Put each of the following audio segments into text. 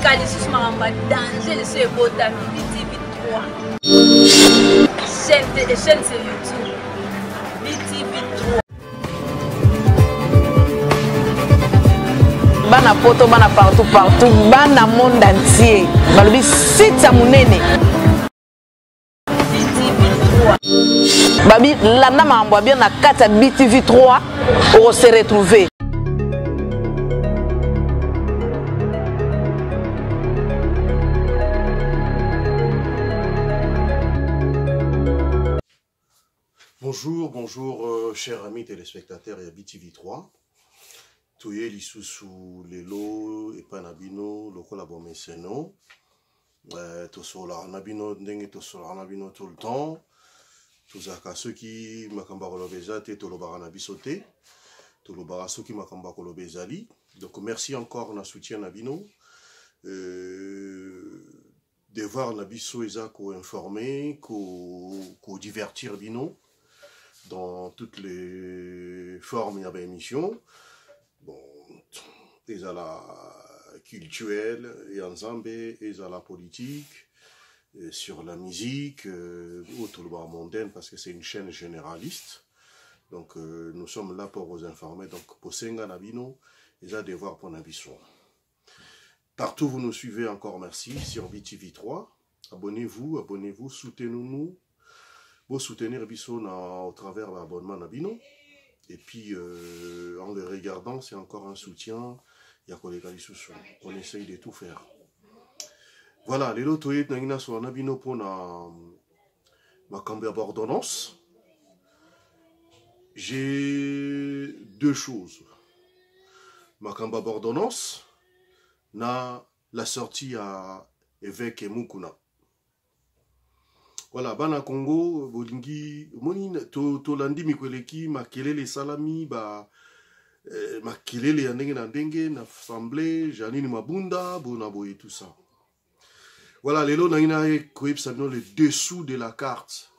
Kalisus Maramba, danger, c'est beau, BTV 3. Chaîne sur YouTube. BTV 3. Bana poto, bana partout, bana monde entier. Balobi site à Mounene. BTV 3. Babi, landa mambo bien na kata BTV 3 pour se retrouver. Bonjour, chers amis téléspectateurs et BTV 3. Touye lisusu lelo epanabino lokola bomeseno. Tosola nabino ndenge tosola nabino tout le temps. Tozaka ceux qui makamba kolobeza te tolobara na bisote. Tolobara ceux qui makamba kolobezali. Donc merci encore na soutien nabino. De voir nabiso eza ko informer, ko divertir bino dans toutes les formes de l'émission. Bon, ils ont la culturelle, et ensemble, ils ont la politique, sur la musique, ou tout le monde mondaine, parce que c'est une chaîne généraliste. Donc, nous sommes là pour vous informer. Donc, pour Senga Nabino, ils ont des devoirs pour Nabiso. Partout où vous nous suivez, encore merci, sur BTV 3. Abonnez-vous, soutenez-nous. Vous soutenir Bisso au travers de l'abonnement Nabino. Et puis, en le regardant, c'est encore un soutien. Il y a on essaye de tout faire. Voilà, les lots de sur Nabino pour ma cambia d'ordonnance. J'ai deux choses. Ma cambia d'ordonnance, na la sortie à évêque Mukuna. Voilà, bana Congo, bolingi, moni to landi mikweleki makelele salami makelele yandenge na ndenge na assemblée, Janine Mabunda, bonaboye tout ça. Voilà, lelo nangina koyeb sabino le dessous de la carte.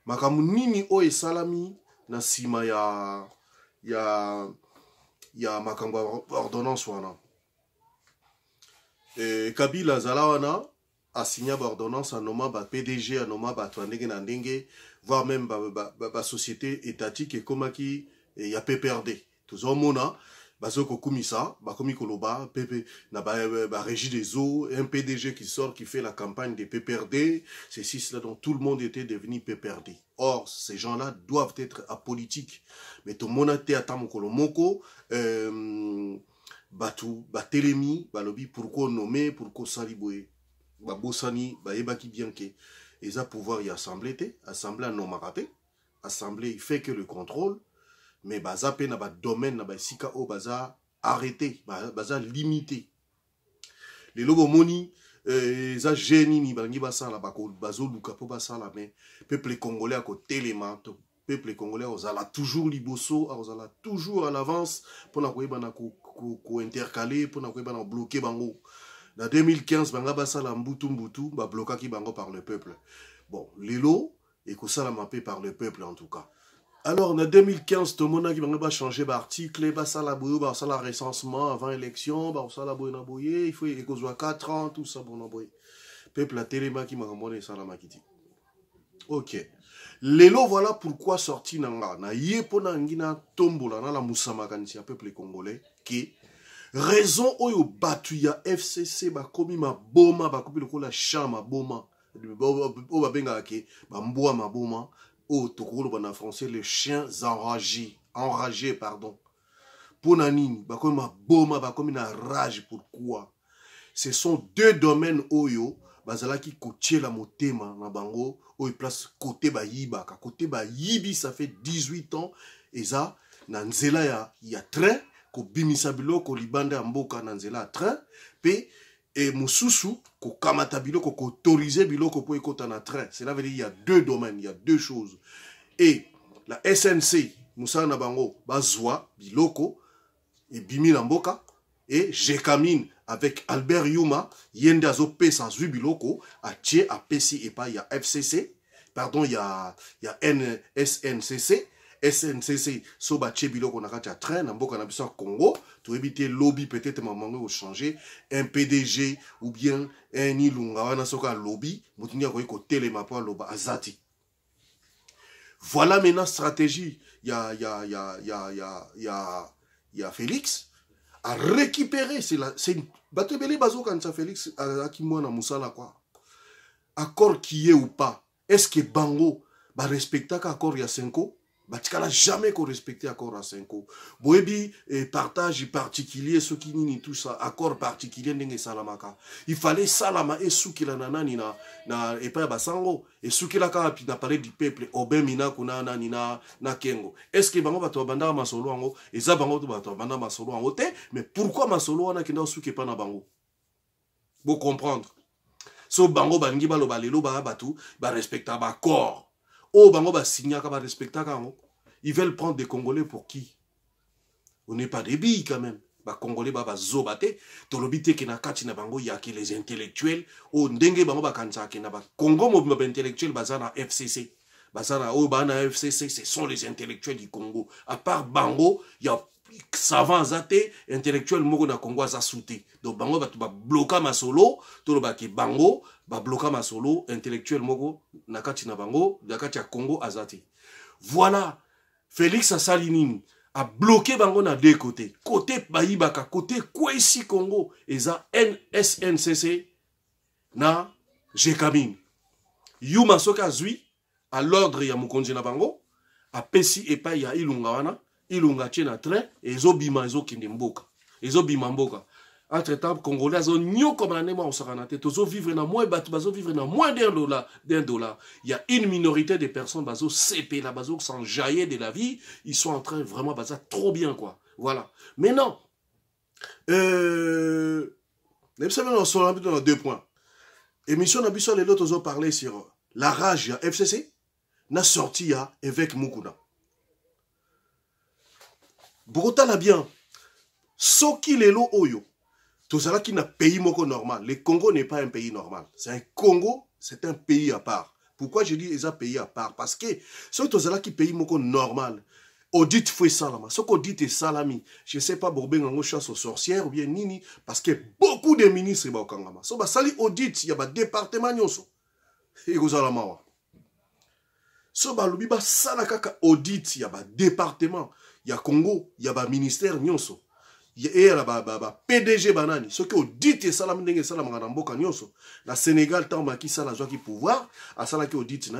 Makamunini o e salami na sima ya makamba ordonnance wana. Kabila zalawana a signé l'ordonnance à nomma PDG, à nomma Twandenge, voire même la société étatique et comme qui y a PPRD. Tous en mona, bazoko kumisa, bakomi koloba, PP, na régie des eaux, un PDG qui sort, qui fait la campagne des PPRD, ces six là dont tout le monde était devenu PPRD. Or, ces gens-là doivent être apolitiques. Mais tout le monde a été à Tamokolomoko, Batelemi, Balobi, pourquoi nommer, pourquoi saliboué. Bosani, Baebaki bien que ils ont pouvoir y assembler, assembler non maraté, assembler, il fait que le contrôle, mais bazapé na ba domaine na ba sika o baza arrêté, baza limité. Les lobo moni, ils ont génie ni bangi basa la bako bazo luka po basa la mais peuple congolais à côté les manteaux, peuple congolais aux ala toujours liboso, aux ala toujours à l'avance pour na koyeba na ko intercaler, pour na koyeba na bloquer bango. En 2015, banga basala mbutu bloqué qui bango par le peuple. Bon, lelo et que ça la mappé par le peuple en tout cas. Alors en 2015, tout le monde qui banga changer d'article, basala boyo, basala recensement avant élection, basala boyo na boye, il faut que soit 4 ans tout ça bon na boye. Peuple la téléma qui m'a ramené ça la makiti. OK. Lelo voilà pourquoi sorti nanga na yepona ngina tombola na la musama kanisi peuple congolais qui raison oyo batu ya FCC bakomi maboma bakomi lokola chama boma o babenga ke bamboa maboma o tokolo na français les chiens enragés pardon pona nini bakomi maboma bakomi na rage pourquoi ce sont deux domaines oyo bazalaki kotiela motema na bango oyo place côté bayiba ka côté bayibi ça fait 18 ans eza na nzela ya train ko bimisa biloko libanda ya mboka na nzela train pe et mususu ko kamata biloko ko autoriser biloko po ekota na train. Cela veut dire il y a deux domaines, il y a deux choses. Et la SNC musana bango bazwa biloko et bimi na mboka et Jekamine avec Albert Yuma yende azo pesa zwi biloko a tie a pesi et pas il y a FCC pardon il y a SNCC SNCC so ba chebilo qu'on a katia train na mboka na biso Congo to éviter lobby peut-être mamango au changer un PDG ou bien un ilunga wana soka lobby mutunia ko telema po loba azati. Voilà maintenant stratégie ya Félix à récupérer c'est une batebele bazo quand ça Félix a qui moi na musala quoi. Accord qui est ou pas. Est-ce que Bango va respecter l'accord ya 5 ans? Batikala jamais qu'on respecte l'accord à 5 ans. Boebi partage particulier ce qui ni tout ça accord particulier ndenge salamaka. Il fallait salama et soukila nanani na epa basango et soukila ka pi na parler du peuple obemina kuna nani na kengo. Est-ce que Bango va to banda masolo ango et ça Bango to ba to banda masolo ango te mais pourquoi masolo wana kinda souke pa na Bango? Vous comprendre. So Bango bangi ba loba lelo ba batu ba respecta ba corps. Oh Bango ba signa ka ba respecta ka ngo. Ils veulent prendre des Congolais pour qui? On n'est pas des billes quand même. Ba Congolais ba zobate to lobite ke na kati na Bango ya ke les intellectuels o ndenge Bango ba kanza ke na ba Congo mo ba intellectuel bazana FCC. Bazana o ba na FCC ce sont les intellectuels du Congo. À part Bango, il y a savant zate intellectuel moko na Congo za souté. Donc Bango ba bloquer ma solo, to ba ke Bango ba bloquer ma solo intellectuel moko na kati na Bango, na kati ya Congo azate. Voilà, Félix Salinini a bloqué Bango na deux côtés. Côté Baïbaka, côté Kwesi Congo et za NSNCC na Jekamine. Yuma soka zui à l'ordre ya Mukonzi na Bango a pesi epa ya Ilunga wana. Ilunga tient train et zo bima zo kindemboka ezo bima mboka entre temps congolais zo nyo comme la nema osakanate tozo vivre na moins batu bazo vivre na moins d'un dollar. Il y a une minorité de personnes bazo CP la bazo sans jaillir de la vie, ils sont en train vraiment baza trop bien quoi. Voilà. Maintenant les personnes on sont dans deux points. Émission d'ambition les autres ont parlé sur la rage ya FCC n'a sorti ya évêque Mukuna. Bogota la bien. Soki lelo oyo. Tout ça qui n'a pays moko normal. Le Congo n'est pas un pays normal. C'est un Congo, c'est un pays à part. Pourquoi je dis un pays à part? Parce que ce tout ça qui pays moko normal. Audit fouet salama. Ce qu'audit est salami. Je ne sais pas bourben en chasse aux sorcières ou bien nini. Parce que beaucoup de ministres ba okangama. So ba sali audit, il y a ba département nyoso. Et vous allez mawa. So ba lubi ba salakaka audit, il y a ba département. Il y a Congo, il y a un ministère nyonso. Il y a un PDG banani. Ce qui audite et salam ndenge salam ngamboka nyonso. Na Sénégal tant maki sala joa ki pouvoir, a sala ki audite na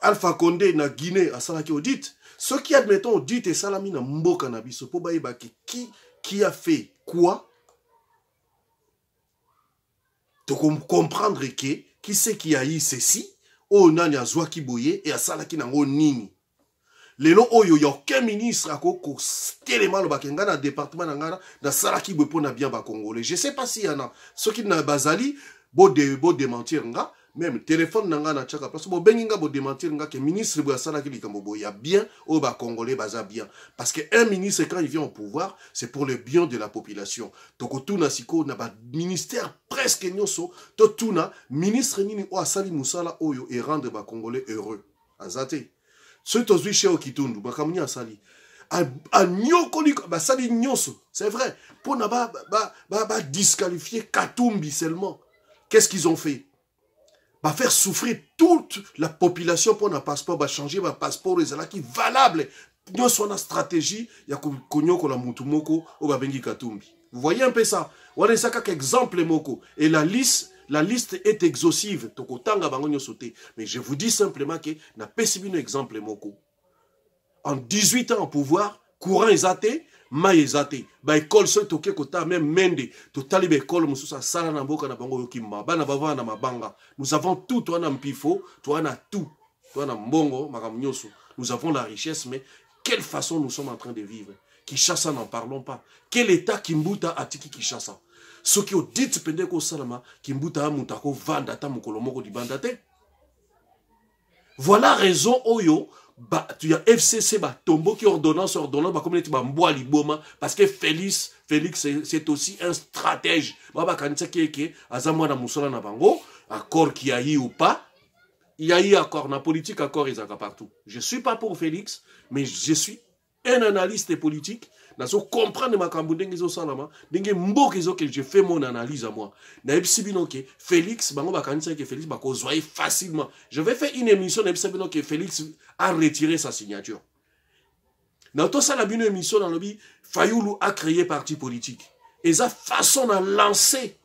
Alpha Condé na Guinée a sala ki audite. Ce qui admettons audite et salami na mboka na biso po ba qui a fait quoi? Donc comprendre que qui c'est qui a eu ceci, o nani a joa ki boye et a sala ki nango nini. Lelo oyo ya aucun ministre a ko tellement le bakenga na département na na salaki bepo na bien ba congolais. Je sais pas si y en a ceux qui na bazali bo démentir nga même téléphone na na chaka parce bo benginga bo démentir nga que ministre bo salaki likambo bo ya bien o ba congolais baza bien parce que un ministre quand il vient au pouvoir c'est pour le bien de la population. Toko tuna siko na ba ministère presque nyoso to tuna ministre nini o asali musala oyo et rendre ba congolais heureux. Azate ce que tu as chez Okitundu, Bakamunia Asali, a nyokoli, Basali Nyoso, c'est vrai, pour ne pas disqualifier Katumbi seulement. Qu'est-ce qu'ils ont fait? Faire souffrir toute la population pour un passeport, changer un passeport, les qui valable. Nous sommes en stratégie, il y a Konyoko la Mutumoko, ou Babengi Katumbi. Vous voyez un peu ça? On a ça comme exemple, Moko. Et la liste est exhaustive. Mais je vous dis simplement que n'a pas si un exemple moko. En 18 ans au pouvoir, courant est athée, maï est athée. Ba école seul toke kota même mende. Totali ba école mususa sala na boka na bango yokimba. Ba na bava na mabanga. Nous avons tout. Toi na mpifo, toi na tout. Toi na mbongo, makam nyoso. Nous avons la richesse, mais quelle façon nous sommes en train de vivre? Kinshasa, n'en parlons pas. Quel état Kimbuta atiki Kinshasa? Ce qui ont dit pendeko salama Kimbuta mutako vanda ta mukolomoko di bandate. Voilà raison oyo ba tu y a FCC ba tombo qui ordonnance ba communauté ba mbwali boma parce que Félix c'est aussi un stratège. Baba kanisa keke azamwa na musola na bango accord qui a eu ou pas il y a eu accord, na politique accord ils ont partout. Je suis pas pour Félix, mais je suis un analyste politique. Je comprends ma camboudengue zo salama, dengue mbok zo que je fais mon analyse à moi. Na ebsibino que Félix, bango ba kanisa que Félix ba ko zoyer facilement. Je vais faire une émission na ebsibino que Félix a retiré sa signature. Na to ça la bino émission dans le bi Fayoulou a créé parti politique. Et sa façon de lancer.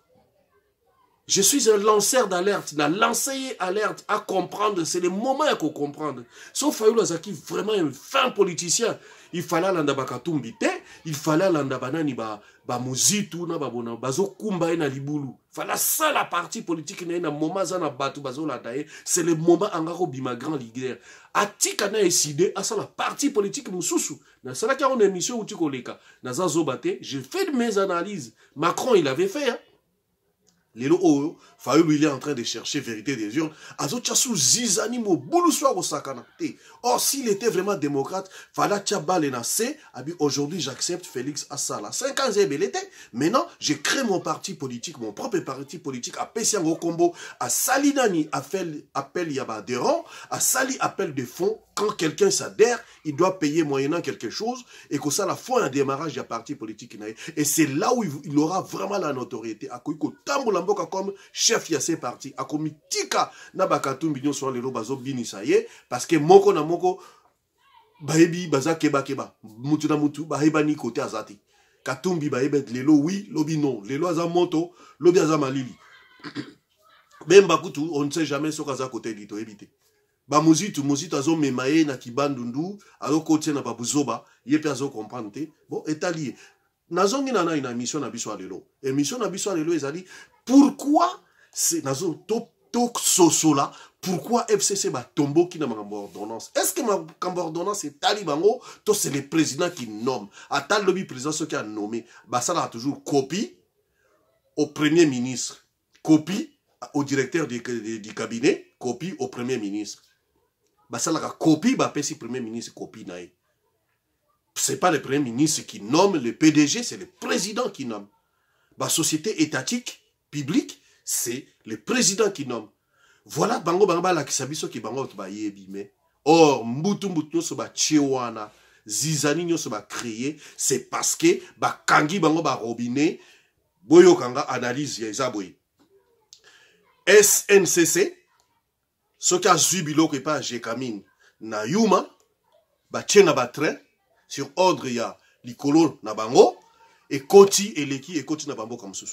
Je suis un lanceur d'alerte, un lanceur alerte à comprendre, c'est le moment qu'on comprendre. Sauf Fayoulou Azaki, vraiment un fin politicien. Il fallait l'anda bakatumbite, il fallait l'anda banani ba muzitu na babona bazo kumba na libulu. Fallait ça la partie politique na moment zana batu bazo la daye, c'est le moment angaro bima grand leader. Atika na décidé à ça la partie politique mususu. Na ça la qui a une émission où tu koleka, na zazo bate, j'ai fait mes analyses. Macron il avait fait hein. Lelo Oyo, Fayoulou il est en train de chercher vérité des urnes. Azo tchassou zizani mo boulou soir au sakanate. Or, s'il était vraiment démocrate, fallait tchabal et nassé. Aujourd'hui, j'accepte Félix Assala. 5 ans, il était. Maintenant, j'ai créé mon parti politique, mon propre parti politique, à Pessiango Combo, à Salinani, appel Yaba adhérent, à Sali, appel de fonds. Quand quelqu'un s'adhère, il doit payer moyennant quelque chose, et que ça, la fois un démarrage du parti politique. Et c'est là où il aura vraiment la notoriété. À Koiko Tambolamboka comme chef de ces partis. À Komitika, Nabakatou Mignon sur les Lobazo Binisaye, parce que Moko na Moko, Baebi, Baza Keba Keba, Mutuna Mutu, Baebani Kote Azati. Katumbi Baebet, Lelo oui, Lobi non. Lelo Azamoto, Lobi Azamalili. Même Bakutu, on ne sait jamais ce qu'Aza Kote dit, éviter. Ba muzitu azo memaye na kibandundu azo kote na babuzoba yepe azo comprendre bon etali nazongi na ina mission na biso alelo émission na biso alelo ezali pourquoi c'est nazo tok sosola pourquoi FCC ba tombo ki na makambo ordonnance est-ce que ma makambo ordonnance c'est talibango to c'est le président qui nomme atal lobby président ce qui a nommé ba ça a toujours copie au premier ministre copie au directeur du cabinet copie au premier ministre. Bah ça la copie bah si premier ministre copie naï. C'est pas le premier ministre qui nomme le PDG, c'est le président qui nomme. Bah société étatique publique, c'est le président qui nomme. Voilà bango bango la kisabiso ki bango ba yebime. Or mbutu so ba chiwana zizani nyo ba créer, c'est parce que ba kangi bango ba robinet boyo kanga analyse ya zaboy. SNCC ce qui a zubilo que pas Jekamine na Yuma, ba tchena ba train, sur ordre ya likolo na bango, et Koti et Leki et Koti na bango comme sous.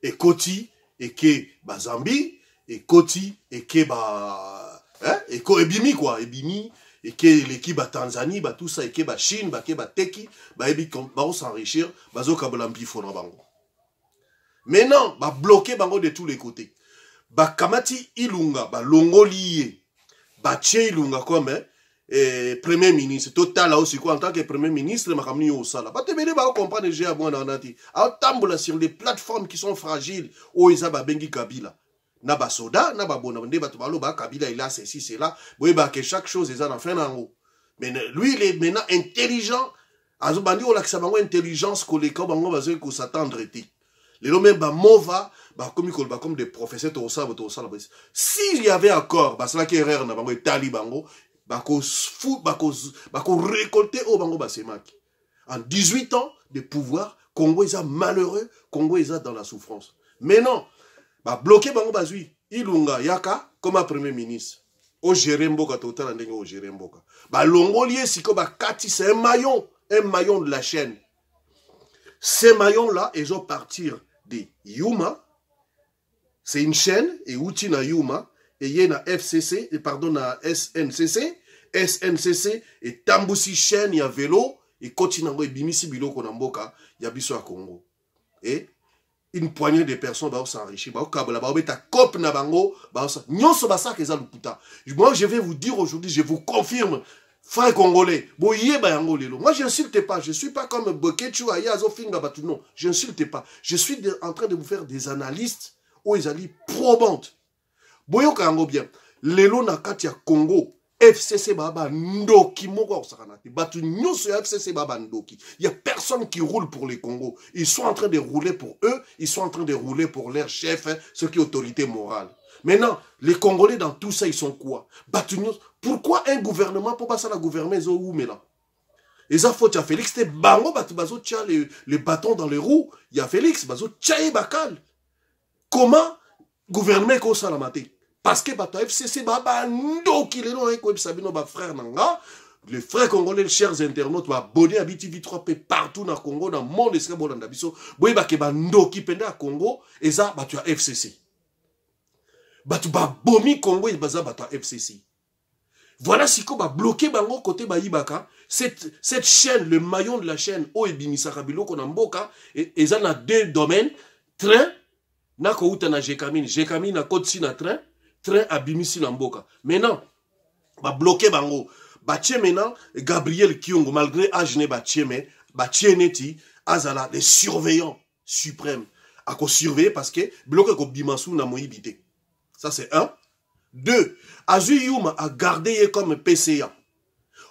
Et Koti et ke ba Zambi, et Koti et ke ba, hein, et ko ebimi quoi, ebimi, et ke Leki ba Tanzanie, ba tout ça, et ke ba Chine, ba ke ba Teki, ba ebi ba s'enrichir, ba zo kabolampi fo na bango. Maintenant, ba bloquer bango de tous les côtés. Ba kamati ilunga ba longolié ba tche ilunga comme premier ministre total là aussi quoi en tant que premier ministre makamni au sala ba te bele ba comprendre j'ai à moi na nati a tambola sur les plateformes qui sont fragiles o isa ba bengi kabila na ba soda na ba bona nde ba to balo ba kabila il a ceci c'est là boy ba que chaque chose est en fin nango mais lui il est maintenant intelligent azo bandi o la que ça bango intelligence ko le ka bango ba zo ko s'attendre ti les même ba mova comme des professeurs s'il y avait accord bah cela qui erreur na bango etali bango bako récolter au bango basemaki en 18 ans de pouvoir Congo est malheureux Congo est dans la souffrance maintenant bah bloquer bango bazui ilunga yaka comme premier ministre au gérer mboka total ndenge au gérer mboka bah longolier siko ba kati c'est un maillon de la chaîne ces maillons là ils vont partir de Yuma. C'est une chaîne, et outil na Yuma, et y na FCC, et pardon, na SNCC, et Tambousi chaîne, y a vélo, et Kotinango, et Bimisi Bilo Konamboka, y a Bisso à Congo. Et une poignée de personnes va s'enrichir, va au Kabola, va au Beta Kop Nabango, va au Nyon Sobasa Kezaluputa. Moi, je vais vous dire aujourd'hui, je vous confirme, frère congolais, boyé bayango lelo. Moi, j'insulte pas, je suis pas comme Bokechu, Ayazo Finga Batu, non, j'insulte pas. Je suis en train de vous faire des analystes. Où ils allaient probantes. Boyo kango bien. Lelo na katia Congo. FCC baba ndoki moko sakanati. Batu nyuso FCC baba ndoki. Il y a personne qui roule pour les Congo. Ils sont en train de rouler pour eux, ils sont en train de rouler pour leurs chefs, ceux qui ont autorité morale. Maintenant, les Congolais dans tout ça, ils sont quoi? Batu nyuso. Pourquoi un gouvernement pour passer la gouvernement zo où mais là? Et ça faut à Félix, c'était bango batu bazo tia les bâtons dans les roues. Il y a Félix bazo tia bakal. Comment gouvernement ko salamate? Parce que bato FCC baba ndo ki lelo ko sabino ba frère nanga, les frères congolais, les chers internautes, ba abonnés à BTV3 partout dans Congo, dans le monde esque bolanda biso, boy ba ke ba ndo ki penda Congo, et ça bato FCC. Bato ba bomi Congo et baza bato FCC. Voilà si ko ba bloqué bango côté ba yibaka, cette chaîne, le maillon de la chaîne o ebimisa kabilo ko na mboka, et ça na deux domaines, train na ko uta na Jekamine na côte si na train abimisi na mboka. Maintenant, ba bloqué bango. Ba tche maintenant, Gabriel Kiongo, malgré âge ne ba tche mais, ba tche neti, azala, les surveillants suprêmes. A ko surveiller parce que, bloqué ko bimasu na moibité. Ça c'est un. Deux, Azu Yuma a gardé comme PCA.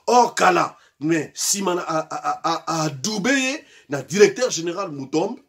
Or, Kala, mais Simana a doubé, na directeur général Moutombe,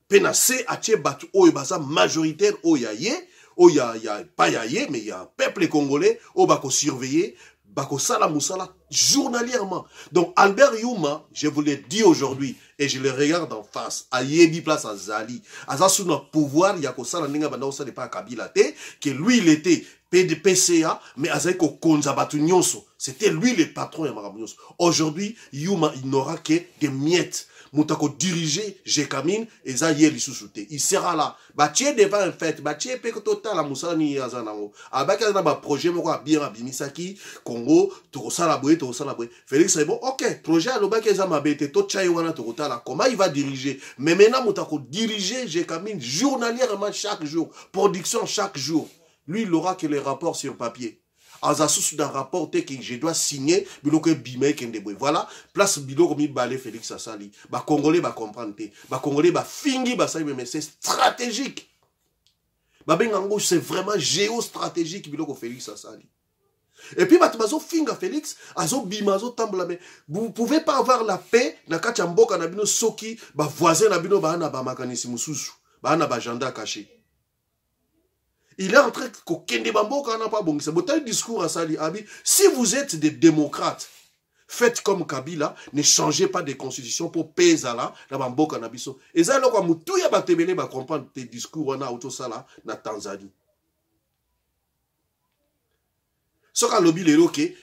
penase a tche batu oibasa majoritaire oyaye, oh, il y a pas yaye, mais il y a un peuple congolais, oh, bako surveiller, bako sala moussala, journalièrement. Donc, Albert Yuma, je vous l'ai dit aujourd'hui, et je le regarde en face, à Yebi place à Zali, à ça sous notre pouvoir, il y a ko sala ninga banda osa de pas Kabila te, que lui, il était PCA, mais à ça ko konza batu nyonso. C'était lui le patron ya marabu nyonso. Aujourd'hui, Yuma, il n'aura que des miettes. Moutako diriger Jekamine et ça y est l'issouté. Il sera là. Bâtier devant un fait. Bâtier pek total la moussa ni yazanango. Abaka na ba projet moko bien abimisaki Congo to sala boye. Félix c'est bon. OK, projet alobaka za mabete to chai wana to kotala. Comment il va diriger? Mais maintenant moutako diriger Jekamine journalièrement chaque jour, production chaque jour. Lui il aura que les rapports sur papier. Azasous d'un rapport que je dois signer, biloko bimé kendeboy. Voilà, place biloko mi balé Félix Asali. Ba Congolais ba comprendre te. Ba Congolais ba fingi ba ça mais c'est stratégique. Ba bengango c'est vraiment géostratégique biloko Félix Asali. Et puis bazo finga Félix, azo bimazo tambla mais vous pouvez pas avoir la paix na kacha mboka na bino soki ba voisin na bino ba na ba makanisi mususu. Ba na ba agenda caché. Il est en train de discours à Sali Abi. Si vous êtes des démocrates, faites comme Kabila, ne changez pas de constitution pour peser là, dans Bamboka Nabiso. Et ça, là, comme tout y a batébélé, va comprendre tes discours en auto sala, na Tanzanie. Ce qu'a lobby les loquets,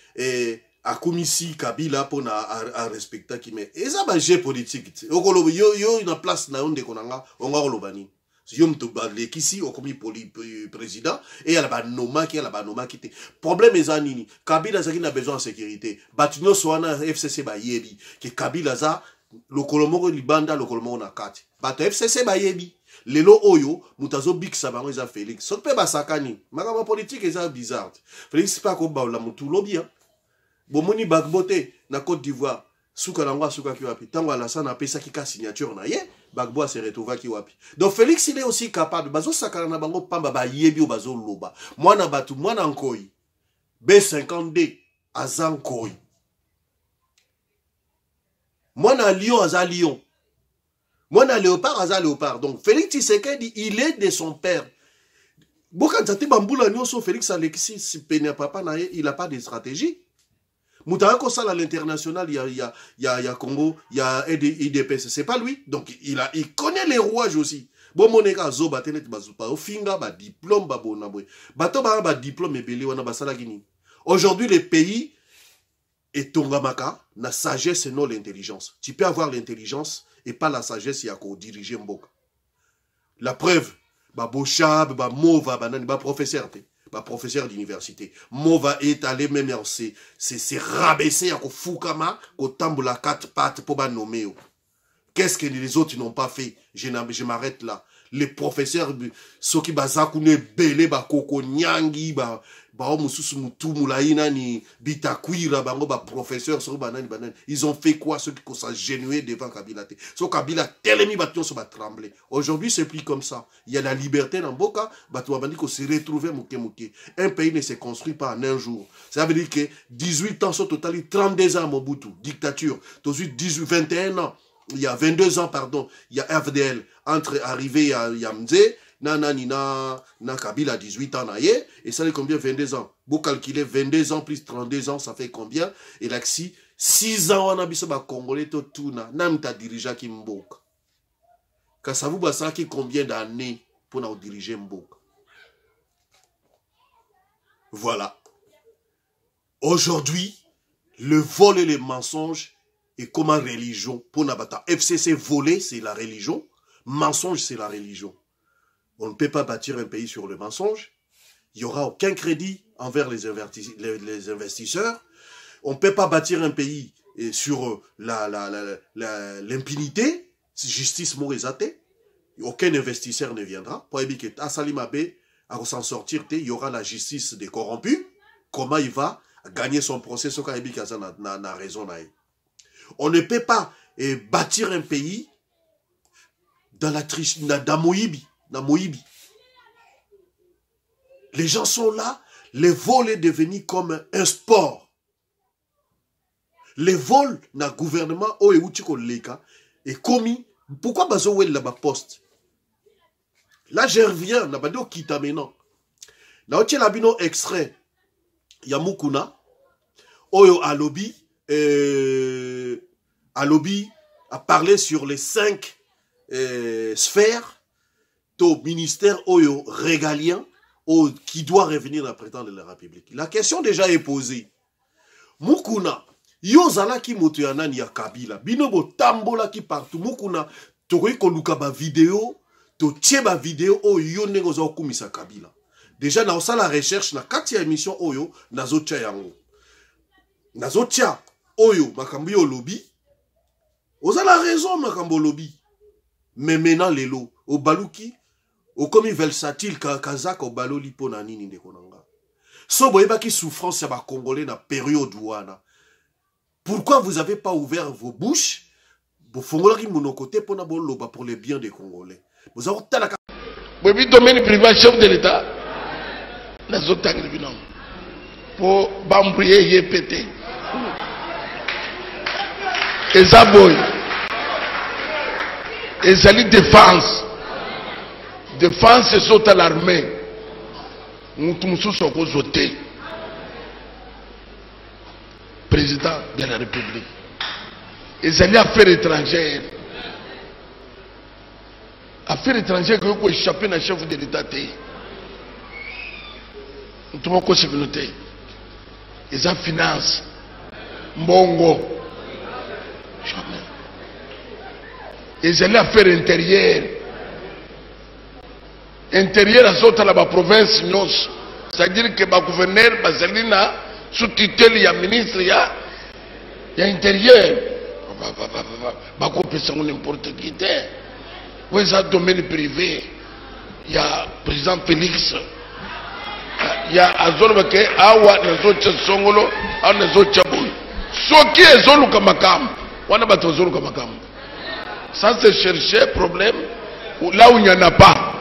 à commissi Kabila pour à respecter qui met. Et ça, j'ai politique. Yo, une place, na on de konanga, on va l'obani. Yom to balé ici au commis président et à la noma qui était problème est anini Kabila zaki n'a besoin de sécurité batunyo soana FCC ba yebi que Kabila za le kolomoko libanda le kolomoko na kati bato FCC ba yebi lelo oyo mutazo big sabango za Félix so pe ba sakani makama politique eza bizarre Félix pas ko ba la mutu lobi hein bomoni bagbote na Côte d'Ivoire suka nangwa suka ki wapi tango ala sana pesa ki ka signature na ye Bagbo se retrouva ki wapi. Donc Félix il est aussi capable. Bazo sakana na bango pamba ba yebi o bazo loba. Mwana batu mwana nkoi. B52 azankoi. Mwana lion aza lion. Mwana léopard aza léopard. Donc Félix Tshisekedi il est de son père. Boka nzate bambula nyonso Félix Alexis pena papa na ye, il a pas de stratégie. Moutako Sala à l'international, il y a Congo, il y a IDPS, c'est pas lui. Donc il connaît les rouages aussi. Bon moneka zo batenet bazupa ofinga ba diplôme ba bonaboy. Bato ba diplôme et belé wana basala gini. Aujourd'hui le pays est tongamaka na sagesse et non l'intelligence. Tu peux avoir l'intelligence et pas la sagesse ya ko diriger mboka. La preuve, ba bochab, ba mova, ba nani ba professeur te. Bah, professeur d'université. Mova est allé même c'est rabaissé à Fukama, au tamboula 4 pattes pour nommer. Qu'est-ce que les autres n'ont pas fait? Je m'arrête là. les professeurs ceux qui bazakune belé ba koko nyangi ba mususu mutu mulaina ni bitakwira bango ba professeurs so banani banani ils ont fait quoi ceux qui sont génués devant Kabila te so Kabila telemi bato so ba trembler. Aujourd'hui c'est plus comme ça, il y a la liberté dans Boka bato bandi ko se retrouver muke. Un pays ne se construit pas en un jour. Ça veut dire que 18 ans au total, 32 ans Mobutu dictature, 21 ans. Il y a 22 ans, pardon, il y a FDL, entre arrivé à Yamze, na Kabila 18 ans, et ça fait combien 22 ans? Vous calculez 22 ans plus 32 ans, ça fait combien? Et là, 6 ans, on a bis Congolais, tout nam ta dirigeant qui m'boka. Quand ça vous basa qui combien d'années pour nous diriger m'boka? Voilà. Aujourd'hui, le vol et les mensonges et comme religion pour Nabata. FCC voler, c'est la religion. Mensonge, c'est la religion. On ne peut pas bâtir un pays sur le mensonge. Il n'y aura aucun crédit envers les investisseurs. On ne peut pas bâtir un pays sur l'impunité. Justice morizate. Aucun investisseur ne viendra. Pour éviter que Asalimabe, à s'en sortir, il y aura la justice des corrompus. Comment il va gagner son procès? Ce n'a raison. On ne peut pas bâtir un pays dans la triche, dans Moïbi. Les gens sont là, les vols est devenu comme un sport. Les vols dans le gouvernement est commis. Pourquoi bazo la poste? Là je reviens, na bado kita maintenant. Là on tient la bino extrait. Yamukuna Oyo Alobi a parlé sur les 5 sphères au ministère Oyo régalien qui doit revenir à président de la République. La question déjà est posée. Mukuna, Yozala ki motoyanani ya Kabila, binobo tambola ki partout. Mukuna, tokoi koluka ba vidéo, to tie ba vidéo Oyo nengo za okumisa Kabila. Déjà na osala recherche na kati ya émission Oyo nazotia yango. Nazotia Oyo makambi yo lobby. Oza la raison makambo lobby. Mais maintenant les lots au baluki au komi versatile kazaka au baloli pona nini ndekonanga. So boyeba ki souffrance ya ba congolais na période wana. Pourquoi vous avez pas ouvert vos bouches? Vous fongolaki monokoté pona boloba pour le bien des Congolais. Vous avez tala bobi domaine privé chef de l'État. Nazotangri binom. Pour bambouiller yépété. Et Zaboy. Et Zali défense. Défense et saute à l'armée. Nous tous sommes votés. Président de la République. Et Zali affaires étrangères. Affaires étrangères que vous pouvez échapper dans le chef de l'État. Nous sommes en sécurité. Ils ont finance. Mbongo. Jamais. Ils allaient à faire intérieur. Intérieur à sortir la province, c'est-à-dire que le gouverneur, Baselina, sous-tutelle, il y a ministre, il y a intérieur. Il y a n'importe qui. Où est-ce que domaine privé? Il y a le président Félix. Il y a Azol Bake, Awa, Nazocha Songolo, Awa Nazocha Boui. Ce qui est Zolu Kamakam, on a battu Zolu Kamakam. Ça c'est chercher problème là où il n'y en a pas.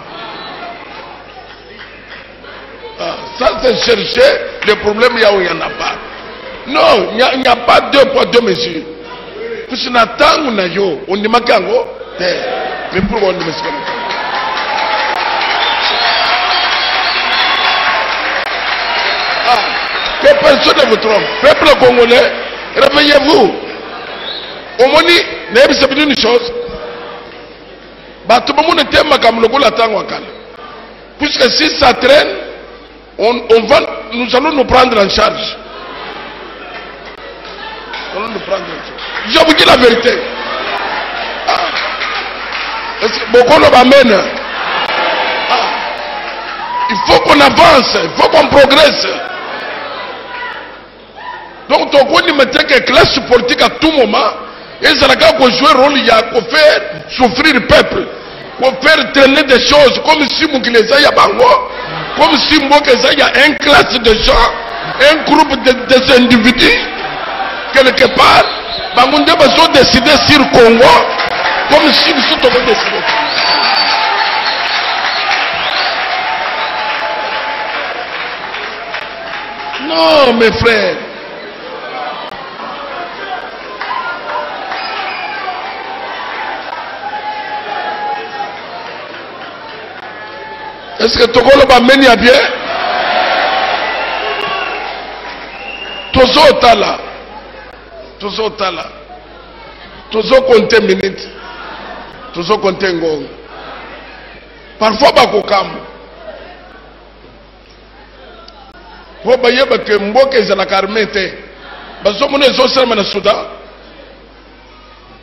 Ça c'est chercher le problème là où il n'y en a pas. Non, il n'y a pas 2 poids 2 mesures. Parce que Nathan ou Nayo, on dit Makango, mais pourquoi on dit Makango? Que personne ne vous trompe. Peuple congolais, réveillez-vous. Au moni, n'ayez pas une chose. Puisque si ça traîne, nous allons nous prendre en charge. Nous allons nous prendre en charge. Je vous dis la vérité. Beaucoup le m'amène. Il faut qu'on avance, il faut qu'on progresse. Donc, on peut mettre que la classe politique à tout moment, et ça n'a qu'à jouer le rôle, il y a qu'à faire souffrir le peuple. pour faire traîner des choses comme si Moukileza y a bango, comme si Moukileza y a une classe de gens, un groupe de individus, quelque part, Bangonde va décider sur le Congo, comme si nous sommes décidés. Non, mes frères. Est-ce que Togolo va mener à bien? Tozo Tala. Tozo Tala. Tozo compter minutes. Tozo compter ngong. Parfois, Bakokamu. Pour bailler que Mboke est la carmete. Bazomone Zoserma na Soudan.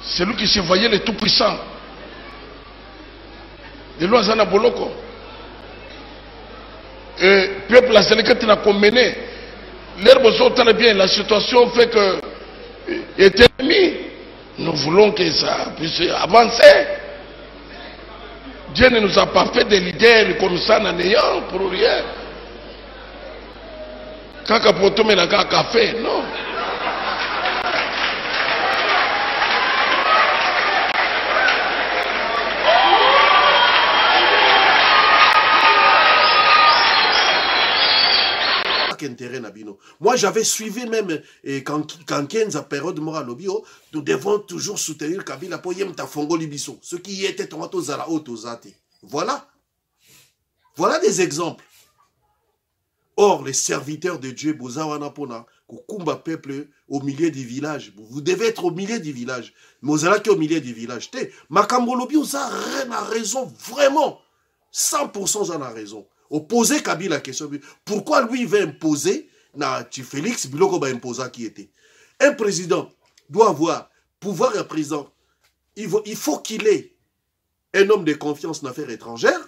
C'est lui qui se voyait le tout-puissant. De l'Oazana Boloko. Et peuple la Sénégal n'a pas mené. L'herbe saute bien. La situation fait que est ennemi. Nous voulons que ça puisse avancer. Dieu ne nous a pas fait des leaders comme ça en ayant pour rien. Kaka poto mena kaka fait, non. Intérêt Nabino. Moi j'avais suivi même quand Kenza période Moralobio, nous devons toujours soutenir Kabila pour Yemta Fongo Libiso, ce qui était Tomato Zala Otozate. Voilà. Voilà des exemples. Or, les serviteurs de Dieu, Bozawana Pona, Kukumba peuple au milieu du village. Vous devez être au milieu du village. Mozala qui est au milieu du village. Makambolobi, Oza a raison, vraiment. 100% en a raison. Opposer Kabila la question. Pourquoi lui il veut imposer na Félix Biloko va imposer qui était. Un président doit avoir pouvoir à président. Il faut qu'il ait un homme de confiance dans l'affaire étrangère.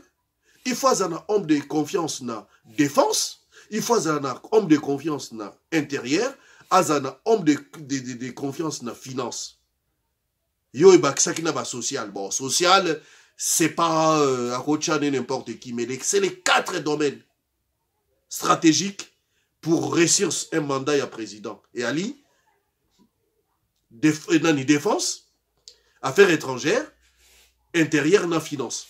Il faut un homme de confiance dans la défense. Il faut un homme de confiance dans l'intérieur. Un homme de confiance dans la finance. Yo et Baksakina va social. Bon, social, c'est pas à Rochane n'importe qui, mais c'est les 4 domaines stratégiques pour réussir un mandat à président. Et Ali, défense, affaires étrangères, intérieure, na finance.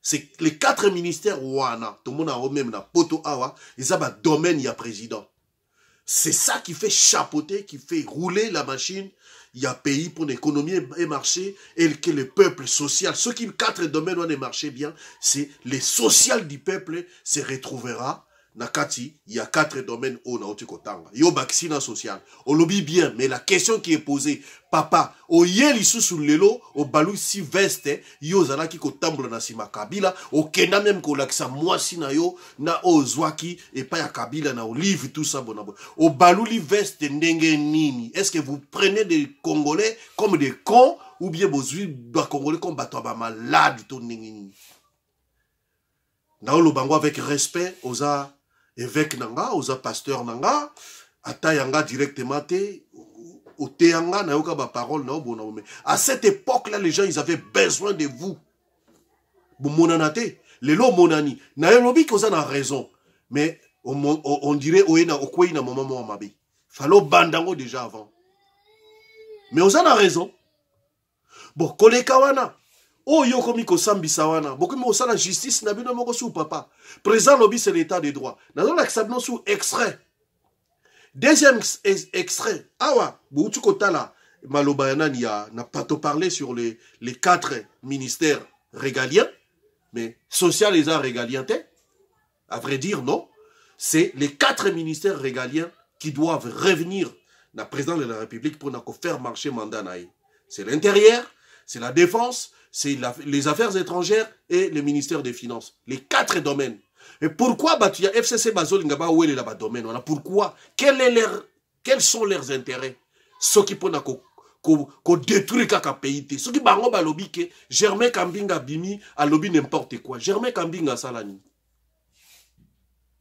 C'est les 4 ministères ouana, tout le monde a même na poto awa, ils ont un domaine y a président. C'est ça qui fait chapeauter, qui fait rouler la machine. Il y a pays pour l'économie et marché et que le peuple social, ceux qui 4 domaines ont marché bien, c'est les social du peuple se retrouvera. Nakati, il y a 4 domaines au Naotikotanga. Yo vaccina social. On lobby bien, mais la question qui est posée, papa, au yeli sous lelo, au balou si veste, yo zanaki ko tamble na sima Kabila, au kena même ko laksa mwasi na yo, na o zwaki, et pas ya Kabila na olive, tout ça bonabo. Au balou li veste ndenge nini. Est-ce que vous prenez des Congolais comme des cons, ou bien vous suivez des Congolais comme batouaba malade, tout ndenge nini? Na lo bango avec respect, osa évêque nanga, osa pasteur nanga, ata yanga directement te, au teanga na yoka ba parole na obona mais à cette époque-là les gens ils avaient besoin de vous. Bon monanate, les lo monani, na yobi koza na raison, mais on dirait oena okwei na moment mo mabe. Falo bandango déjà avant. Mais oza na raison. Bon koleka wana oh yo komi ko sambisa wana beaucoup mo sala justice na bino moko sou papa présent lobby c'est l'état de droit na zo l'acceptation sous extrait. Deuxième extrait awa boutu kotala maloba yanani ya n'a pas te parler sur les 4 ministères régaliens mais social les arts régaliens à vrai dire non, c'est les 4 ministères régaliens qui doivent revenir na président de la République pour na faire marcher mandat naï. C'est l'intérieur, c'est la défense, c'est les affaires étrangères et le ministère des Finances. Les 4 domaines. Et pourquoi tu as FCC Bazol Ngaba où est là-bas domaine? Pourquoi? Quels sont leurs intérêts? Ceux qui peuvent détruire kaka pays. Ceux qui bango ba lobby que Germain Kambinga bimi a lobby n'importe quoi. Germain Kambinga salani.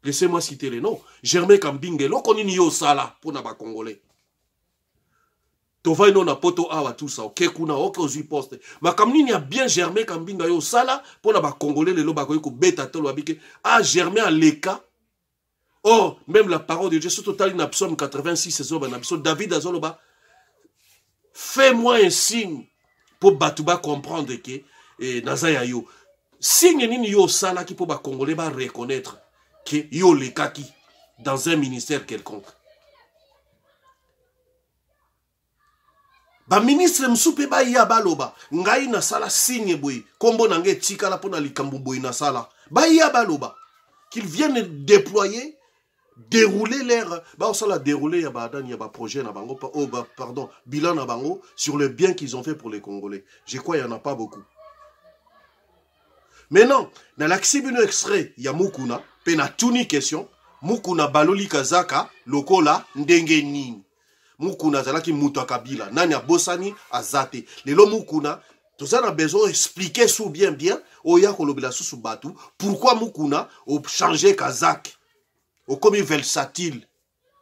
Laissez-moi citer les noms. Germain Kambinga lo konini yo sala pour na ba congolais. Tova non na poto awa tout ça, ok kuna, ok ozi poste. Ma kamni ni a bien germé kambinga yo sala, pour na ba congolais le loba ko beta tolo abike, a germé à l'éca. Or, même la parole de Dieu, ce total in Psaume 86, c'est ça, David Azoloba, fais-moi un signe pour Batouba comprendre que Nazaya yo. Signe ni yo sala qui pour ba congolais ba reconnaître que yo le kaki dans un ministère quelconque. Ba ministre msupe ba ya baloba ngai na sala signe boy kombo nange tika la pona likambu boy na sala ba ya baloba qu'ils viennent déployer dérouler l'air ba on sala dérouler ya ba dan ya ba projet na bango pardon bilan na bango sur le bien qu'ils ont fait pour les Congolais. Je crois il y en a pas beaucoup. Maintenant dans l'axibino extrait ya Mukuna pe na tuni question Mukuna baloli kazaka lokola ndenge nini Mukuna zalaki muto kabila nani abosani azate lelo Mukuna tous a besoin expliquer sous bien oya kolobela sous batu pourquoi Mukuna a changé kazak au comme versatile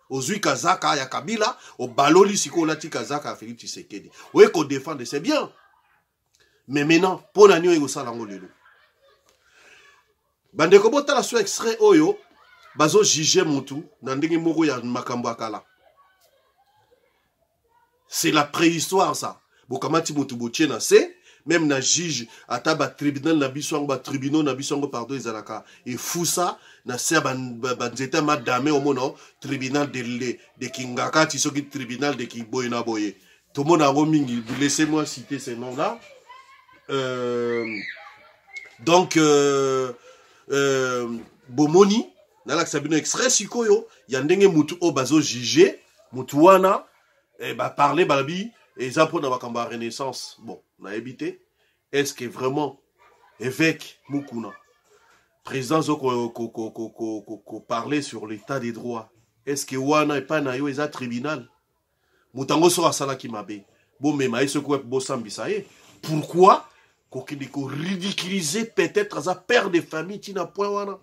ozui kazaka ya kabila au baloli siko lati kazaka Philippe Tshisekedi oye ko défendre c'est bien mais maintenant pour nani oyo salango lelo bande ko bota la so extrait oyo bazo juger mutu na ndenge moko ya makambo akala. C'est la préhistoire ça. Bokamati mutuboche na se même na juge ataba tribunal na biso ba tribunal na biso pardon ezalaka et fou ça na se banzeta madame au mono tribunal de Kingaka tisoki tribunal de Kiboy na boye. Tout le monde a mingi, laissez-moi citer ces noms là. Donc Bomoni na la sabino extrait sikoyo ya ndenge mutu o bazo juger mutu wana et bah parler balbi et ça pour dans la renaissance bon on a évité est-ce que vraiment évêque Mukuna président ko parler sur l'état des droits est-ce que wana et pas na yo eza tribunal mutango so asala ki mabe bon mais ma ce ko bo sambisaye pourquoi ko ridiculiser peut-être za père de famille tina point wana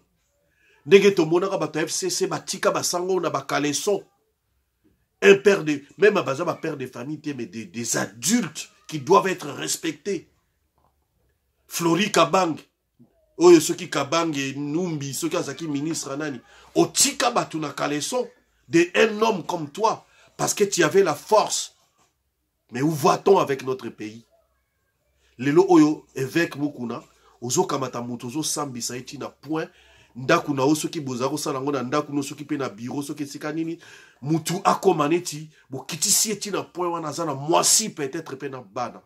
ndenge to monaka ba FCC batika basango na ba kaleson. Un père de, même à Bazaba, père de famille, mais des adultes qui doivent être respectés. Flori Kabang, oh, ceux qui Kabang et Numbi, ceux qui sont ministre Anani, Otika Batuna Kaleson, de un homme comme toi, parce que tu avais la force. Mais où va-t-on avec notre pays? Lelo Oyo, évêque Mukuna, Ozo Kamata Mutozo Sambi Saïti na point. Ndaku na oso ki bozako salango na ndaku no soki pe na bureau soki sikanini mutu akomaneti bo kitisi eti na point wana zana moisi peut-être pe na bana.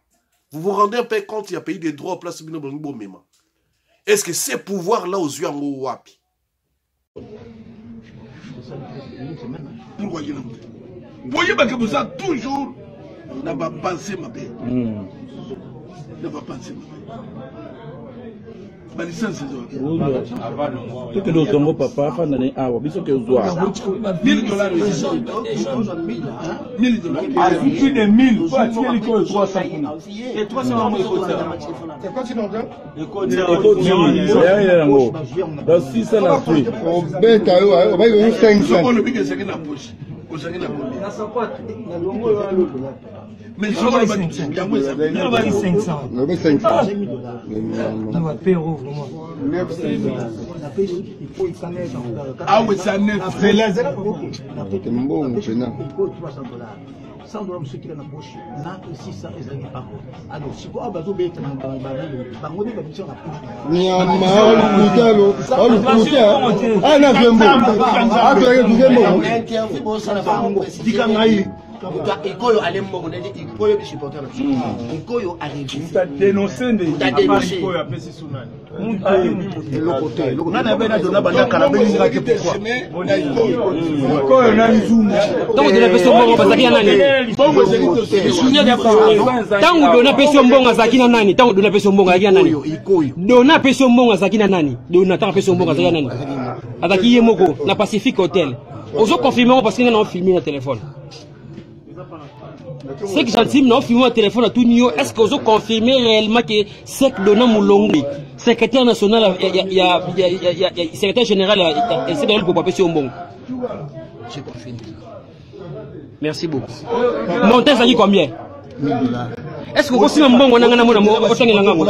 Vous vous rendez un peu compte il y a pays des droits place bino bongo mema. Est-ce que ces pouvoirs là aux yeux en wapi? Pourquoi il voyez que vous êtes toujours n'a pas pensé ma paix. N'a pas pensé ma paix. Tout que nous sommes papa, fan d'année, ah, oui, c'est que vous doit. $1000. Plus de 1000, faut attirer l'école 300. Et 300 c'est quoi sinon? Écoute, dans 600 la pluie. On bête à eux, on va y 500. On le dit que c'est une poche. Mais je vais 500. On va 500. On va payer vraiment. Ah oui, c'est net. C'est bon, c'est non. $100 ceux qui dans la poche, là 600 et alors si vous avez besoin Ikoyo allait mourir, Ikoyo est supporter. Ikoyo arrive. Tu as dénoncé des Ikoyo à Pessi Sounan. Le côté. On a bien donné à Calabé, il a dit pourquoi. Ikoyo n'a eu zoom. Tant que de la personne bonne, parce qu'il y a nani. Tant que de la personne bonne, parce qu'il y a nani. Tant que de la personne bonne, il y a nani. Dona personne bonne, parce qu'il y a nani. Dona tant personne bonne, parce qu'il y a nani. Avec qui est Moko, la Pacific Hotel. Aux autres confirmons parce qu'ils ont filmé le téléphone. C'est que j'entime non filmé au téléphone à tout niveau. Est-ce que vous avez confirmé réellement que c'est que Dona Moulongwe, secrétaire national, secrétaire général, c'est dans le groupe Pessi Ombong? J'ai confirmé. Merci beaucoup. Monter ça dit combien? 1000 $. Est-ce que vous aussi un bon on a un amour autant que l'angamou?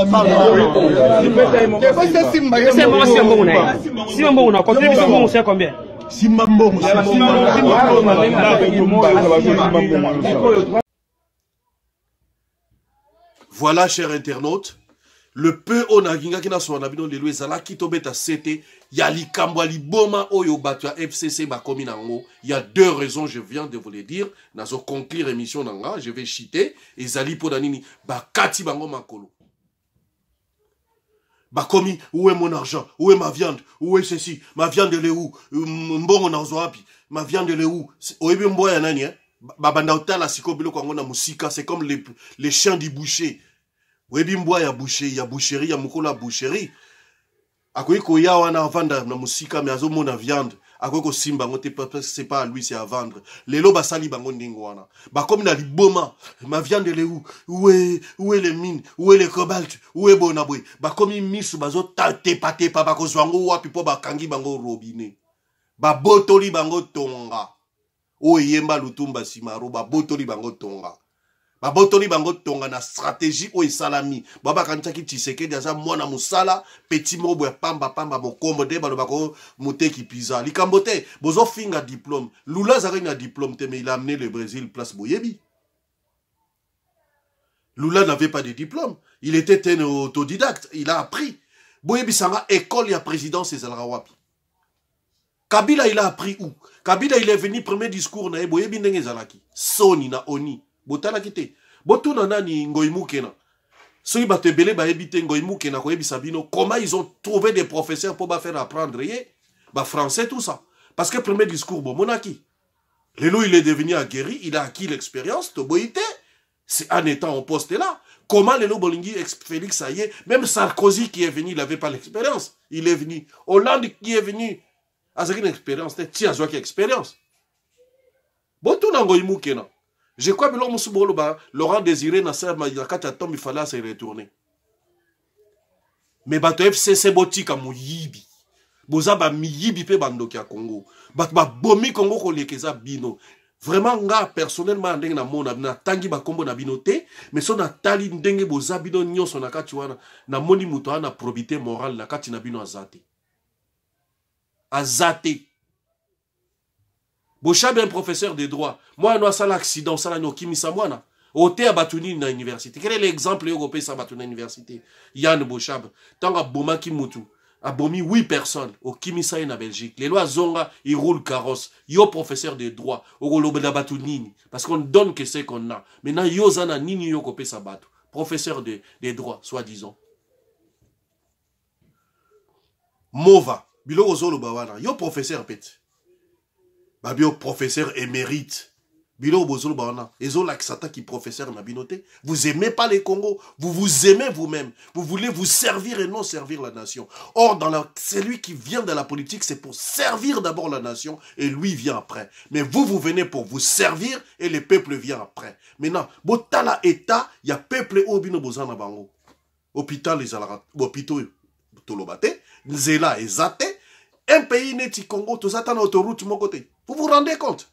C'est moi aussi un bon on. Si un bon on a contribution bon c'est combien? Voilà, chers internautes, le peu on a ginga kina so na bino lelo ezala ki tobeta sete ya likambo liboma oyo bato ya FCC bakomi nango. Il y a deux raisons, je viens de vous les dire. Nazo conclure émission nanga, je vais chiter ezali po danini bakati bango makolo. Bakomi, où est mon argent? Où est ma viande? Où est ceci? Ma viande elle est où? Mbongo na zoapi. Ma viande elle est où? Oyebi mboya nani hein? Babanda otala siko bilo kwa ngona musika, c'est comme les chiens du boucher. Oyebi mboya ya boucher, ya boucherie, ya mukola boucherie. Akoyi ko ya wana vendre na musika mais azo mona viande. Akoyi ko simba ngote c'est pas à lui, c'est à vendre. Lelo basali bango ndingo wana. Bakomi na liboma, ma viande elle est où? Où est les mines? Où est les cobalt? Où est Bonabwe? Bakomi misu bazo tate pate pa bako zwango wapi po bakangi bango robinet. Ba botoli bango tonga. O yemba lutumba simaro ba botoli bango tonga. Ba botoli bango tonga na stratégie o isalami. Baba kanchaki Tshisekedi aza mwana musala petit mobo ya pamba bokombo de balo bako muteki pizza. Likambote bozo finga diplôme. Lula zari na diplôme te mais il a amené le Brésil place Boyebi. Lula n'avait pas de diplôme. Il était un autodidacte. Il a appris. Boyebi sanga école ya présidence ezalra wapi. Kabila il a appris où? Kabila il est venu premier discours na Boyebi ndenge zalaki. Soni na oni. Botala kite. Botuna nani ngoimuke na. Soki batebele ba ebite ngoimuke na koyebi sabino. Comment ils ont trouvé des professeurs pour faire apprendre français tout ça. Parce que premier discours bon monaki. Lelo il est devenu aguerri, il a acquis l'expérience. Toboïté, c'est en étant au poste là. Comment Lelo Bolingi Félix ça y est, même Sarkozy qui est venu, il n'avait pas l'expérience. Il est venu. Hollande qui est venu. Avec une expérience, tu as une expérience. Botuna ngoimuke na. Je crois que Laurent Désiré n'a pas il fallait se retourner. Mais bato FCC botika muyibi. Boza ba miyibi pe bandoki ya Congo. Bato ba bomi Congo ko lekeza bino. Vraiment nga personnellement ndenge na mona na tangi ba kombo na bino te, mais so na tali ndenge boza bino nyonso na kati wana na moni muto ana probité morale na kati na bino azate. Azate. Bochab est un professeur de droit. Moi, je suis un accident, je suis un kimisa mwana. Ote a batuni na université. Quel est l'exemple européen sa batuni na université? Yann Bochab. Tant que Boma Kimutu a bomi 8 personnes au kimisa en Belgique. Les lois zonga, ils roulent carrosse. Yo professeur de droit. Au golobe la batuni. Parce qu'on donne que c'est qu'on a. Maintenant, yo zana nini yo kopé sa batu. Professeur de droit, soi-disant. Mova. Bilo ozolo bawana. Yo professeur pet. Babio professeur émérite. Bilo bozolo bawana. Ezo laksata qui professeur na binote. Vous aimez pas les Congo. Vous vous aimez vous-même. Vous voulez vous servir et non servir la nation. Or, celui qui vient de la politique, c'est pour servir d'abord la nation et lui vient après. Mais vous venez pour vous servir et le peuple vient après. Maintenant, botala état, il y a peuple obino bozana bango. Hôpital les alara, hôpitaux tolobate, nzela ezate. Un pays neti Congo, tout ça, autoroute mon côté. Vous vous rendez compte?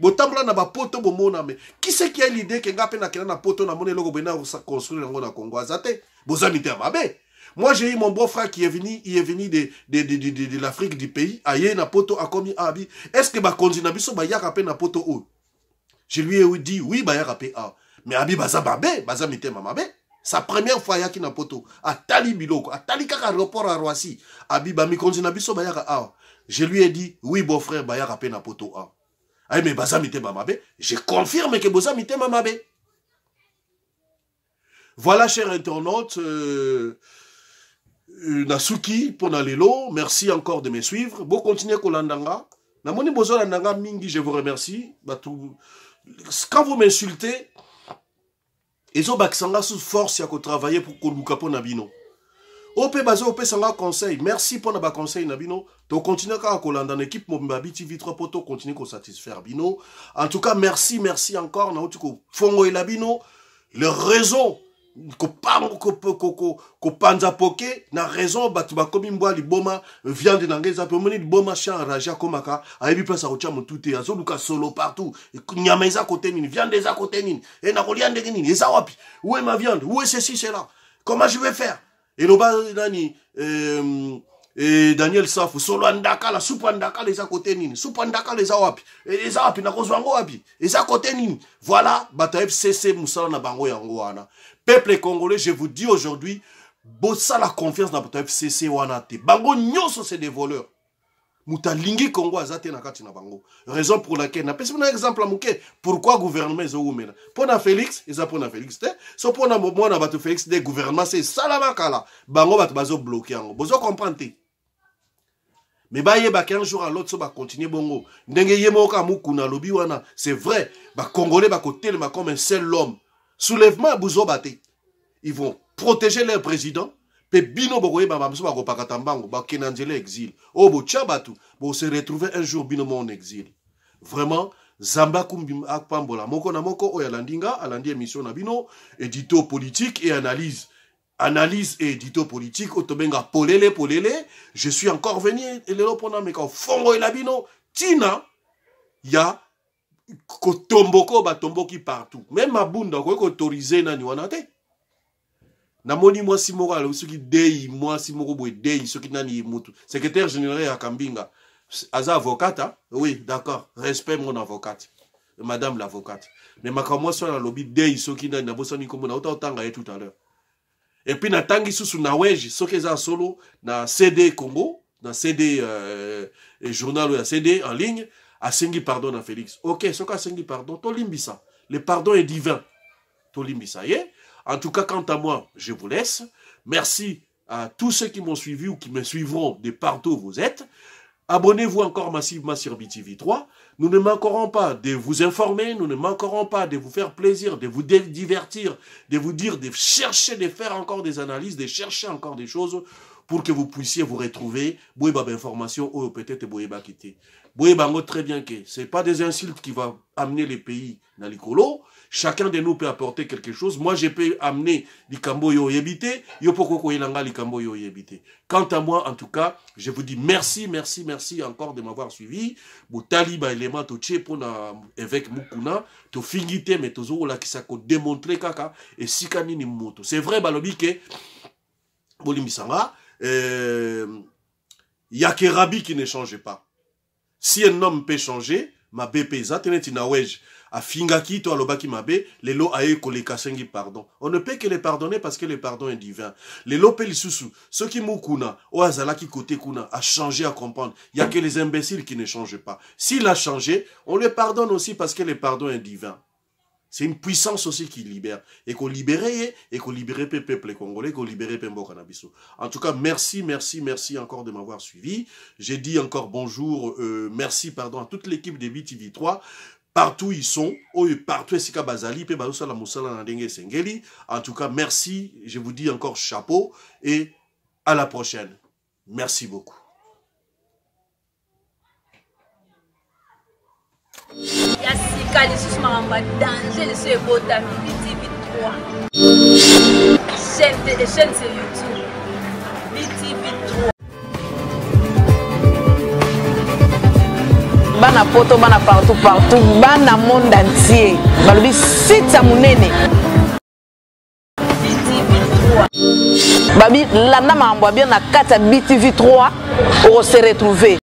Botambla na ba poto bomona me. Qui c'est qui a l'idée que ngape na kena na poto na mone logo bena construire ngo na Congo azate? Bozamite mabe. Moi j'ai eu mon beau-frère qui est venu, il est venu de l'Afrique du pays, aye na poto a komi abi. Est-ce que ba konzi na biso ba yaka pe na poto o? Je lui ai dit oui ba yaka pe a. Mais abi baza babe, baza mite mabe. Sa première fois yaki na poto a tali biloko, a tali kaka aéroport à Roissy. Abi ba mi konzi na biso ba yaka a. Je lui ai dit oui beau-frère ba yaka pe na poto a. Aïe, mais Bazamite Mamabe, je confirme que Bazamite Mamabe. Voilà, chers internautes, Nasuki, Ponalelo, merci encore de me suivre. Bon, continuez Kolandanga. Namoni Bozo Landanga Mingi, je vous remercie. Quand vous m'insultez, Ezo Baksanga sous force yako travailler pour Kolukapo Nabino. Ope bazo ope sanga conseil. Merci pour na conseil nabino. To continue à kolanda l'équipe Mbabi TV3 poto continue à satisfaire bino. En tout cas, merci encore na otiko fongo elabino. Le réseau kopanza poke na raison batu bakomi mbwa liboma viande na ngeza pe moni liboma chan raja komaka ayebi place akotia motute azoluka solo partout nyama eza côté nini viande eza côté nini et na kolia ndenge nini eza wapi où est ma viande où est ceci cela comment je vais faire et loba nani et Daniel Safou solo andaka la soupe andaka les à côté nini soupe andaka les wapi na kozwango wapi les à côté nini voilà bata FCC musala na bango yango wana peuple congolais je vous dis aujourd'hui bossa la confiance na bata FCC wana te bango nyonso c'est des voleurs mutalingi Congo azate na kati na bango raison pour laquelle na pesi un exemple amuke pourquoi gouvernement zo umena pona Félix eza pona Félix te so pona mwana bato Félix de gouvernement c'est salama kala bango bato bazo bloquer yango bozo comprendre. Mais bah qu'un jour à l'autre ça va continuer bongo. Ndenge yemoka mukuna lobi wana, c'est vrai. Bah Congolais bah côté le comme un seul homme. Soulèvement à Bouzo Baté. Ils vont protéger leur président. Pe bino bogoye bah mamso bah kopakatambango bah kenanjele exil. Oh bo tchabatu. Bo se retrouver un jour bino en exil. Vraiment Zamba kumbim akpambola. Moko na moko oyalandinga alandi émission na bino édito politique et analyse. Analyse et édito politique, otobenga polele, je suis encore venu, et le lopona meka fongo et labino, tina, ya, kotomboko, batomboki partout. Même ma bunda, quoi qu'autorisé na niwanate. Na moni moi si moko, ceux qui dei, moi si moko boy dei, ceux qui nani mutu. Secrétaire général à Kambinga. Aza avocate, oui, d'accord, respect mon avocate. Madame l'avocate. Mais ma moi sur la lobby dei, ceux qui nani, na bosani comme on a autant tout à l'heure. Et puis na tangi sous na weji soki eza solo na CD Congo na CD journal ou na CD en ligne asengi pardon na Félix. OK, soka asengi pardon to limbisa. Le pardon est divin. To limbisa ye. En tout cas quant à moi, je vous laisse. Merci à tous ceux qui m'ont suivi ou qui me suivront de partout où vous êtes. Abonnez-vous encore massivement sur BTV3. Nous ne manquerons pas de vous informer, nous ne manquerons pas de vous faire plaisir, de vous divertir, de vous dire, de chercher, de faire encore des analyses, de chercher encore des choses pour que vous puissiez vous retrouver. Bouéba d'informations ou peut-être Bouéba quitter. Bouéba très bien que ce n'est pas des insultes qui vont amener les pays dans l'écolo. Chacun de nous peut apporter quelque chose. Moi, je peux amener l'Ikambo yo yebite, yo poko yelanga l'Ikambo yo yebite. Quant à moi, en tout cas, je vous dis merci, merci, merci encore de m'avoir suivi. Boutali ba élément to tché pour na évêque Mukuna, to fingite mais to zo la kisako démontrer kaka et sikani ni moto. C'est vrai balobi que bolimisanga ya que Rabi qui ne change pas. Si un homme peut changer, ma BP zateneti na wej. A fingaki to alobaki mabe, les lots aye koleka sengi pardon. On ne peut que les pardonner parce que le pardon est divin. Les lots pe lisusu, ceux qui moukuna, o azala ki kote kuna, a changé à comprendre. Il y a que les imbéciles qui ne changent pas. S'il a changé, on le pardonne aussi parce que le pardon est divin. C'est une puissance aussi qui libère. Et qu'on libère, et qu'on libère le peuple congolais, qu'on libère le peuple cannabis. En tout cas, merci, merci, merci encore de m'avoir suivi. J'ai dit encore bonjour, merci, pardon, à toute l'équipe de BTV3. Partout ils sont, partout Esika Bazali, pe bazo la musala na ndenge sengeli. En tout cas, merci, je vous dis encore chapeau et à la prochaine. Merci beaucoup. Yassika les sous maramba danger les sous bota BTV3. Chaîne sur YouTube. BTV3. Bana poto, bana partout, bana monde entier. Balobi sita munene. BTV3. Babi, landa mambo bien na kata BTV3, on se retrouver.